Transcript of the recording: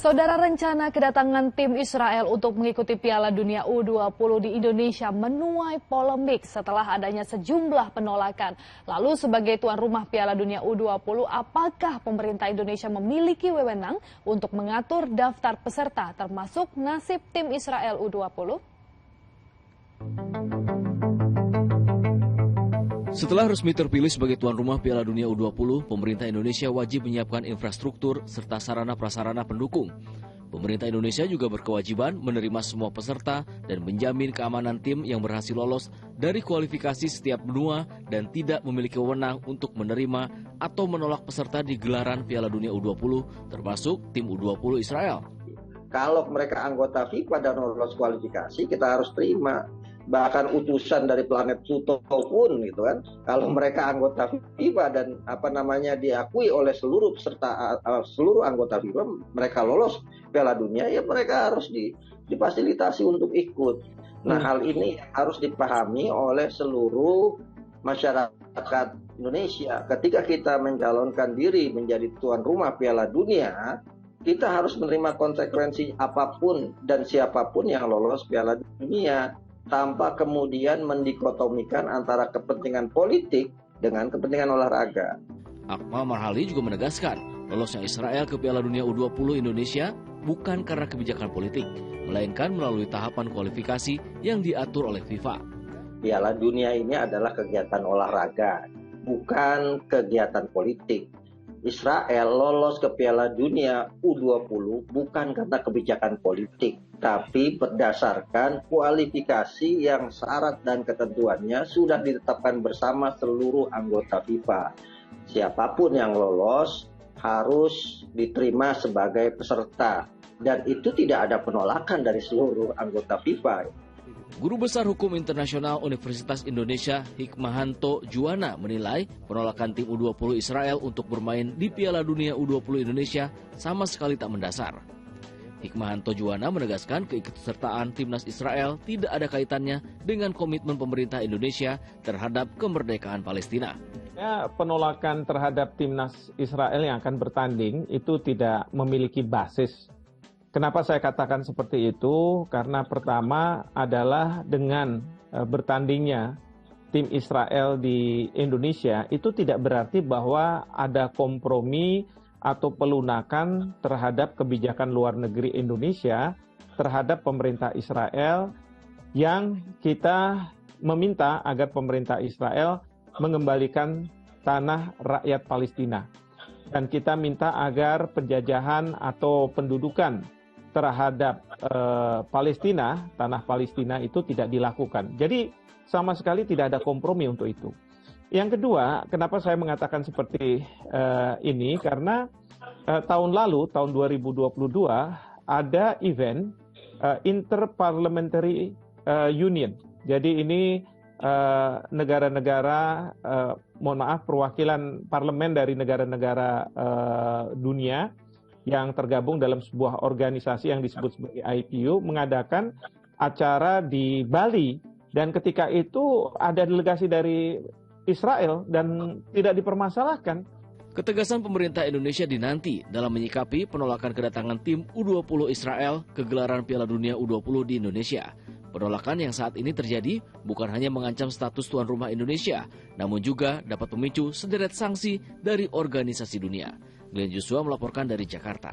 Saudara, rencana kedatangan tim Israel untuk mengikuti Piala Dunia U20 di Indonesia menuai polemik setelah adanya sejumlah penolakan. Lalu sebagai tuan rumah Piala Dunia U20, apakah pemerintah Indonesia memiliki wewenang untuk mengatur daftar peserta termasuk nasib tim Israel U20? Setelah resmi terpilih sebagai tuan rumah Piala Dunia U20, pemerintah Indonesia wajib menyiapkan infrastruktur serta sarana-prasarana pendukung. Pemerintah Indonesia juga berkewajiban menerima semua peserta dan menjamin keamanan tim yang berhasil lolos dari kualifikasi setiap benua dan tidak memiliki wewenang untuk menerima atau menolak peserta di gelaran Piala Dunia U20, termasuk tim U20 Israel. Kalau mereka anggota FIFA dan lolos kualifikasi, kita harus terima. Bahkan utusan dari planet Pluto pun gitu kan, kalau mereka anggota FIFA dan diakui oleh seluruh peserta, seluruh anggota FIFA, mereka lolos Piala Dunia, ya mereka harus difasilitasi untuk ikut. Nah, hal ini harus dipahami oleh seluruh masyarakat Indonesia. Ketika kita mencalonkan diri menjadi tuan rumah Piala Dunia, kita harus menerima konsekuensi apapun dan siapapun yang lolos Piala Dunia, tanpa kemudian mendikotomikan antara kepentingan politik dengan kepentingan olahraga. Akmal Marhali juga menegaskan, lolosnya Israel ke Piala Dunia U20 Indonesia bukan karena kebijakan politik, melainkan melalui tahapan kualifikasi yang diatur oleh FIFA. Piala Dunia ini adalah kegiatan olahraga, bukan kegiatan politik. Israel lolos ke Piala Dunia U20 bukan karena kebijakan politik, tapi berdasarkan kualifikasi yang syarat dan ketentuannya sudah ditetapkan bersama seluruh anggota FIFA. Siapapun yang lolos harus diterima sebagai peserta, dan itu tidak ada penolakan dari seluruh anggota FIFA. Guru Besar Hukum Internasional Universitas Indonesia Hikmahanto Juwana menilai penolakan tim U20 Israel untuk bermain di Piala Dunia U20 Indonesia sama sekali tak mendasar. Hikmahanto Juwana menegaskan keikutsertaan timnas Israel tidak ada kaitannya dengan komitmen pemerintah Indonesia terhadap kemerdekaan Palestina. Penolakan terhadap timnas Israel yang akan bertanding itu tidak memiliki basis. Kenapa saya katakan seperti itu? Karena pertama adalah dengan bertandingnya tim Israel di Indonesia itu tidak berarti bahwa ada kompromi atau pelunakan terhadap kebijakan luar negeri Indonesia terhadap pemerintah Israel, yang kita meminta agar pemerintah Israel mengembalikan tanah rakyat Palestina. Dan kita minta agar penjajahan atau pendudukan terhadap Palestina, tanah Palestina itu tidak dilakukan. Jadi sama sekali tidak ada kompromi untuk itu. Yang kedua, kenapa saya mengatakan seperti ini? Karena tahun lalu, tahun 2022, ada event Interparliamentary Union. Jadi ini negara-negara, perwakilan parlemen dari negara-negara dunia yang tergabung dalam sebuah organisasi yang disebut sebagai IPU mengadakan acara di Bali, dan ketika itu ada delegasi dari Israel dan tidak dipermasalahkan. Ketegasan pemerintah Indonesia dinanti dalam menyikapi penolakan kedatangan tim U20 Israel ke gelaran Piala Dunia U20 di Indonesia. Penolakan yang saat ini terjadi bukan hanya mengancam status tuan rumah Indonesia, namun juga dapat memicu sederet sanksi dari organisasi dunia. Glenn Joshua melaporkan dari Jakarta.